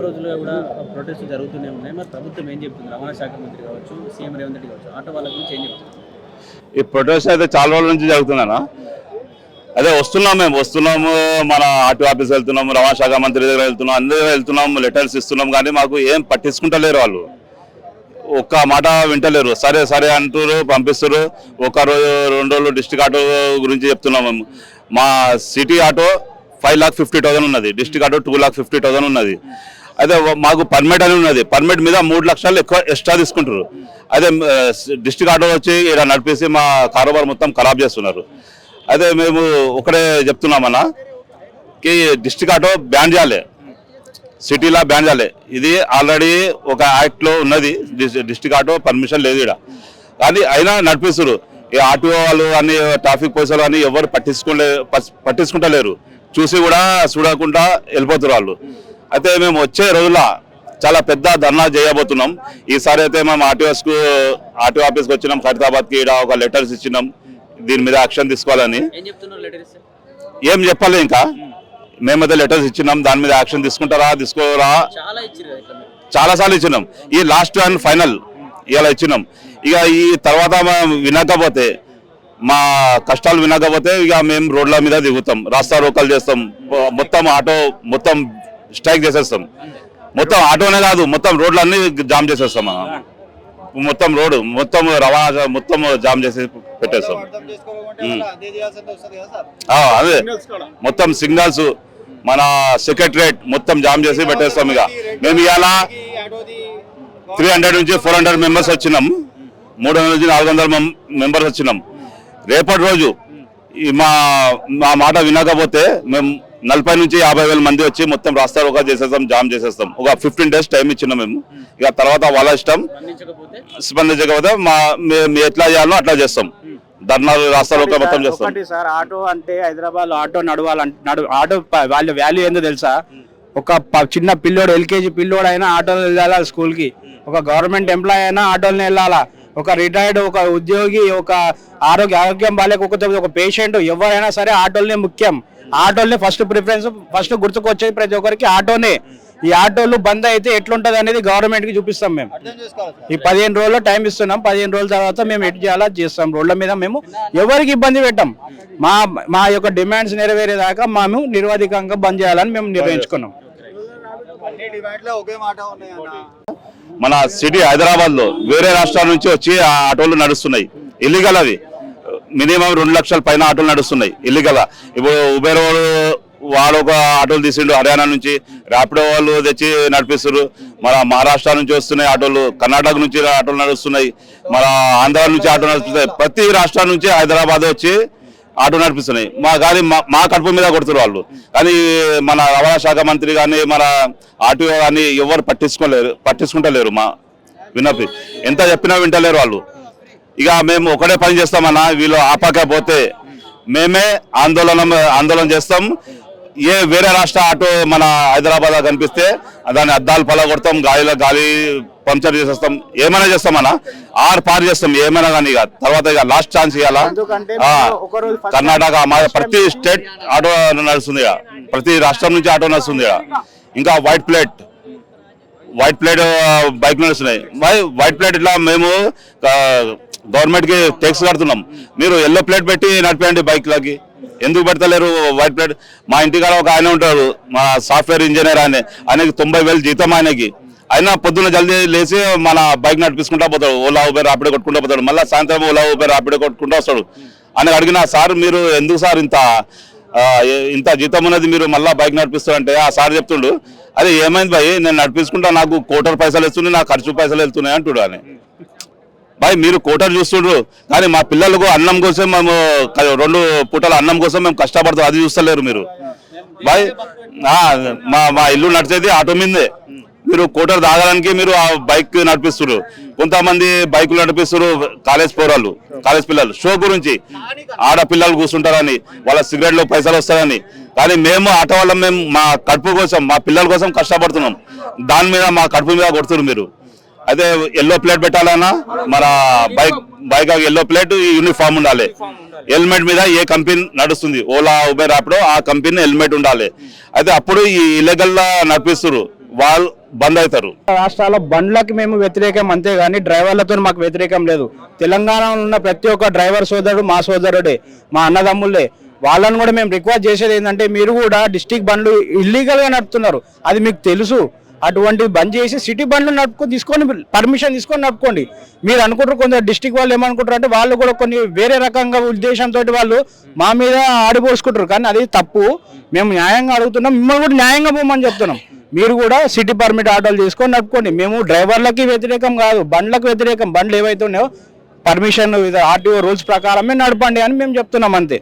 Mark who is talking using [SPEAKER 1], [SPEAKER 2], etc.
[SPEAKER 1] రోజులుగా కూడా ప్రొటెస్ట్ జరుగుతూనే ఉన్నాయి. మరి ప్రభుత్వం ఏం చెప్తుంది? రవాణా శాఖ మంత్రి కావచ్చు, సీఎం రేవంత్ రెడ్డి కావచ్చు, ఆటో వాళ్ళ గురించి ఏం చెప్తుంది?
[SPEAKER 2] ఈ ప్రొటెస్ట్ అయితే చాలా రోజుల నుంచి జరుగుతుందన్నా. అదే మేము వస్తున్నాము, మన ఆర్టీ ఆఫీస్ వెళ్తున్నాము, రవాణా శాఖ మంత్రి దగ్గర వెళ్తున్నాం, అందరూ వెళ్తున్నాము, లెటర్స్ ఇస్తున్నాం, కానీ మాకు ఏం పట్టించుకుంటలేరు వాళ్ళు. ఒక్క మాట వింటలేరు. సరే సరే అంటారు, పంపిస్తారు. ఒక రోజు 2 రోజులు డిస్ట్రిక్ట్ ఆటో గురించి చెప్తున్నాము. మా సిటీ ఆటో 5,50,000 ఉన్నది, డిస్ట్రిక్ట్ ఆటో 2,50,000 ఉన్నది. అదే మాకు పర్మిట్ అని ఉన్నది, పర్మిట్ మీద 3 లక్షలు ఎక్కువ ఎక్స్ట్రా తీసుకుంటారు. అదే డిస్ట్రిక్ట్ ఆటో వచ్చి ఇక్కడ నడిపేసి మా కారోబార్ మొత్తం ఖరాబ్ చేస్తున్నారు. అదే మేము ఒకటే చెప్తున్నామన్నా, కి డిస్ట్రిక్ట్ ఆటో బ్యాన్ చేయాలి, సిటీలో బ్యాన్ చేయాలి. ఇది ఆల్రెడీ ఒక యాక్ట్లో ఉన్నది, డిస్ట్రిక్ట్ ఆటో పర్మిషన్ లేదు ఇక్కడ, కానీ అయినా నడిపిస్తారు. ఈ ఆటో వాళ్ళు అని ట్రాఫిక్ పోలీసులు అని ఎవరు పట్టించుకుంటలేరు. చూసి కూడా చూడకుండా వెళ్ళిపోతారు వాళ్ళు. అయితే మేము వచ్చే రోజుల్లో చాలా పెద్ద ధర్నా చేయబోతున్నాం. ఈసారి అయితే మేము ఆర్టీఓ ఆఫీస్కి వచ్చినాం, ఖైరతాబాద్కి. ఇక్కడ ఒక లెటర్స్ ఇచ్చినాం, దీని మీద యాక్షన్ తీసుకోవాలని. ఏం చెప్పాలి ఇంకా, మేమైతే లెటర్స్ ఇచ్చినాం, దాని మీద యాక్షన్ తీసుకోరా చాలా సార్లు ఇచ్చినాం. ఈ లాస్ట్ అండ్ ఫైనల్ ఇలా ఇచ్చినాం. ఇక ఈ తర్వాత వినకపోతే, మా కష్టాలు వినకపోతే ఇక మేము రోడ్ల మీద దిగుతాం, రాస్తా రోకలు చేస్తాం, మొత్తం ఆటో మొత్తం స్ట్రైక్ చేసేస్తాం. మొత్తం ఆటోనే కాదు, మొత్తం రోడ్లన్నీ జామ్ చేసేస్తాం. మొత్తం రోడ్డు మొత్తం రవాణా మొత్తం జామ్ చేసి పెట్టేస్తాం. అదే మొత్తం సిగ్నల్స్, మన సెక్రటరేట్ మొత్తం జామ్ చేసి పెట్టేస్తాం. ఇక మేము ఇవాళ 300 నుంచి 400 మెంబర్స్ వచ్చినాం, 300 నుంచి 400 మెంబర్స్ వచ్చినాం. రేపటి రోజు మా మాట వినకపోతే మేము 40 నుంచి 50,000 మంది వచ్చి మొత్తం రాస్తా రోకా చేసేస్తాం, జామ్ చేసేస్తాం. ఒక 15 days టైం ఇచ్చినాం మేము. ఇక తర్వాత వాళ్ళ ఇష్టం, స్పందించకపోతే మేము ఎట్లా చేయాలో అట్లా చేస్తాం. ధర్నాలు, రాస్తా రోకా మొత్తం చేస్తాం.
[SPEAKER 3] సార్, ఆటో అంటే హైదరాబాద్ ఆటో ఆటో వాళ్ళ వాల్యూ ఏందో తెలుసా? ఒక చిన్న పిల్లోడు, ఎల్కేజీ పిల్లోడు అయినా ఆటోలో వెళ్ళాలా స్కూల్కి, ఒక గవర్నమెంట్ ఎంప్లాయీ అయినా ఆటోలోనే వెళ్ళాలా, ఒక రిటైర్డ్, ఒక ఉద్యోగి, ఒక ఆరోగ్యం బాగాలేకపోతే ఒక పేషెంట్, ఎవరైనా సరే ఆటోలనే ముఖ్యం. ఆటోలనే ఫస్ట్ ప్రిఫరెన్స్, ఫస్ట్ గుర్తుకొచ్చేది ప్రతి ఒక్కరికి ఆటోనే. ఈ ఆటోలు బంద్ అయితే ఎట్లుంటది అనేది గవర్నమెంట్ కి చూపిస్తాం. మేము ఈ 15 రోజుల్లో టైం ఇస్తున్నాం. 15 రోజుల తర్వాత మేము ఎటు చేయాలా చేస్తాం. రోడ్ల మీద మేము ఎవరికి ఇబ్బంది పెట్టాం. మా యొక్క డిమాండ్స్ నెరవేరేదాకా మేము నిర్వాధికంగా బంద్ చేయాలని మేము నిర్ణయించుకున్నాం.
[SPEAKER 2] మన సిటీ హైదరాబాద్ లో వేరే రాష్ట్రాల నుంచి వచ్చి ఆ ఆటోలు నడుస్తున్నాయి, ఇల్లీగల్. అవి మినిమం 2 లక్షల పైన ఆటోలు నడుస్తున్నాయి ఇల్లీగల్. ఇప్పుడు ఉబేర్ వాడు ఒక ఆటోలు తీసిండు హర్యానా నుంచి, ర్యాపిడో వాళ్ళు తెచ్చి నడిపిస్తారు. మన మహారాష్ట్ర నుంచి వస్తున్నాయి ఆటోలు, కర్ణాటక నుంచి ఆటోలు నడుస్తున్నాయి, మన ఆంధ్ర నుంచి ఆటోలు నడుస్తున్నాయి. ప్రతి రాష్ట్రం నుంచి హైదరాబాద్ వచ్చి ఆటో నడిపిస్తున్నాయి. కానీ మా కడుపు మీద కొడుతున్నారు వాళ్ళు. కానీ మన రవాణా శాఖ మంత్రి కానీ, మన ఆర్టీఓ కానీ ఎవరు పట్టించుకుంటలేరు. మా విన్నపి ఎంత చెప్పినా వింటలేరు వాళ్ళు. ఇక మేము ఒకటే పని చేస్తామన్నా, వీళ్ళు ఆపకపోతే మేమే ఆందోళన చేస్తాం. వేరే రాష్ట్ర ఆటో మన హైదరాబాద్ కనిపిస్తే దాన్ని అద్దాలు పలగొడతాం, గాలి పంక్చర్ చేసేస్తాం, ఏమైనా చేస్తామన్నా, పార్ చేస్తాం ఏమైనా. కానీ ఇక తర్వాత ఇక లాస్ట్ ఛాన్స్ ఇవ్వాలా. కర్ణాటక ప్రతి స్టేట్ ఆటో నడుస్తుంది, ప్రతి రాష్ట్రం నుంచి ఆటో నడుస్తుంది. ఇంకా వైట్ ప్లేట్ బైక్ నడుస్తున్నాయి. వైట్ ప్లేట్ ఇట్లా మేము గవర్నమెంట్ కి ట్యాక్స్ కడుతున్నాం. మీరు ఎల్లో ప్లేట్ పెట్టి నడిపేయండి బైక్లకి, ఎందుకు పెడతలేరు వైట్ ప్లేట్? మా ఇంటికాడ ఒక ఆయన ఉంటాడు, మా సాఫ్ట్వేర్ ఇంజనీర్, ఆయనకి 90,000 జీతం ఆయనకి. అయినా పొద్దున్న జల్దీ లేచి మన బైక్ నడిపించుకుంటా పోతాడు, ఓలా ఊబర్ ర్యాపిడో కొట్టుకుంటా పోతాడు. మళ్ళీ సాయంత్రం ఓలా ఊబర్ ర్యాపిడో కొట్టుకుంటూ వస్తాడు. ఆయన అడిగిన, సార్ మీరు ఎందుకు సార్ ఇంత జీతం ఉన్నది, మీరు మళ్ళీ బైక్ నడిపిస్తారంటే ఆ సార్ చెప్తుండు, అదే ఏమైంది భాయ్, నేను నడిపించుకుంటా, నాకు కోటర్ పైసలు వేస్తున్నాయి, నాకు ఖర్చు పైసలు వెళ్తున్నాయి అంటుడు. అని భాయ్ మీరు కోటర్ చూస్తుండ్రు, కానీ మా పిల్లలకు అన్నం కోసం మేము 2 పూటల అన్నం కోసం మేము కష్టపడతాం, అది చూస్తలేరు మీరు. భాయ్ మా ఇల్లు నడిచేది ఆటో మీదే, మీరు కోటర్ తాగడానికి మీరు ఆ బైక్ నడిపిస్తున్నారు. కొంతమంది బైకులు నడిపిస్తారు కాలేజ్ పోరాళ్ళు, కాలేజ్ పిల్లలు, షో గురించి ఆడపిల్లలు కూర్చుంటారని, వాళ్ళ సిగరెట్లో పైసలు వస్తారని. కానీ మేము ఆటో వాళ్ళం, మేము మా కడుపు కోసం, మా పిల్లల కోసం కష్టపడుతున్నాం. దాని మీద మా కడుపు మీద కొడుతున్నారు మీరు. అదే ఎల్లో ప్లేట్ పెట్టాలన్నా, మన బైక్ ఎల్లో ప్లేట్, యూనిఫామ్ ఉండాలి. హెల్మెట్ మీద ఏ కంపెనీ నడుస్తుంది, ఓలా ఉబేర్ ర్యాపిడో, ఆ కంపెనీ హెల్మెట్ ఉండాలి. అయితే అప్పుడు ఈ ఇల్లీగల్ గా నడిపిస్తారు వాళ్ళు బంద్ అవుతారు.
[SPEAKER 3] రాష్ట్రాల బండ్లకి మేము వ్యతిరేకం అంతే కానీ డ్రైవర్లతో మాకు వ్యతిరేకం లేదు. తెలంగాణలో ఉన్న ప్రతి ఒక్క డ్రైవర్ సోదరుడు మా సోదరుడే, మా అన్నదమ్ముళ్ళే. వాళ్ళని కూడా మేము రిక్వెస్ట్ చేసేది ఏంటంటే, మీరు కూడా డిస్టిక్ బండ్లు ఇల్లీగల్గా నడుపుతున్నారు, అది మీకు తెలుసు. అటువంటి బంద్ చేసి సిటీ బండ్లు తీసుకొని పర్మిషన్ తీసుకొని నడుపుకోండి. మీరు అనుకుంటారు కొందరు డిస్టిక్ వాళ్ళు ఏమనుకుంటారు అంటే, వాళ్ళు కూడా కొన్ని వేరే రకంగా ఉద్దేశంతో వాళ్ళు మా మీద ఆడిపోసుకుంటారు, కానీ అది తప్పు. మేము న్యాయంగా అడుగుతున్నాం, మిమ్మల్ని కూడా న్యాయంగా పోమని చెప్తున్నాం. మీరు కూడా సిటీ పర్మిట్ ఆటోలు తీసుకొని నడుపుకోండి. మేము డ్రైవర్లకి వ్యతిరేకం కాదు, బండ్లకు వ్యతిరేకం. బండ్లు ఏవైతే ఉన్నాయో పర్మిషన్ ఆర్టీఓ రూల్స్ ప్రకారమే నడపండి అని మేము చెప్తున్నాం అంతే.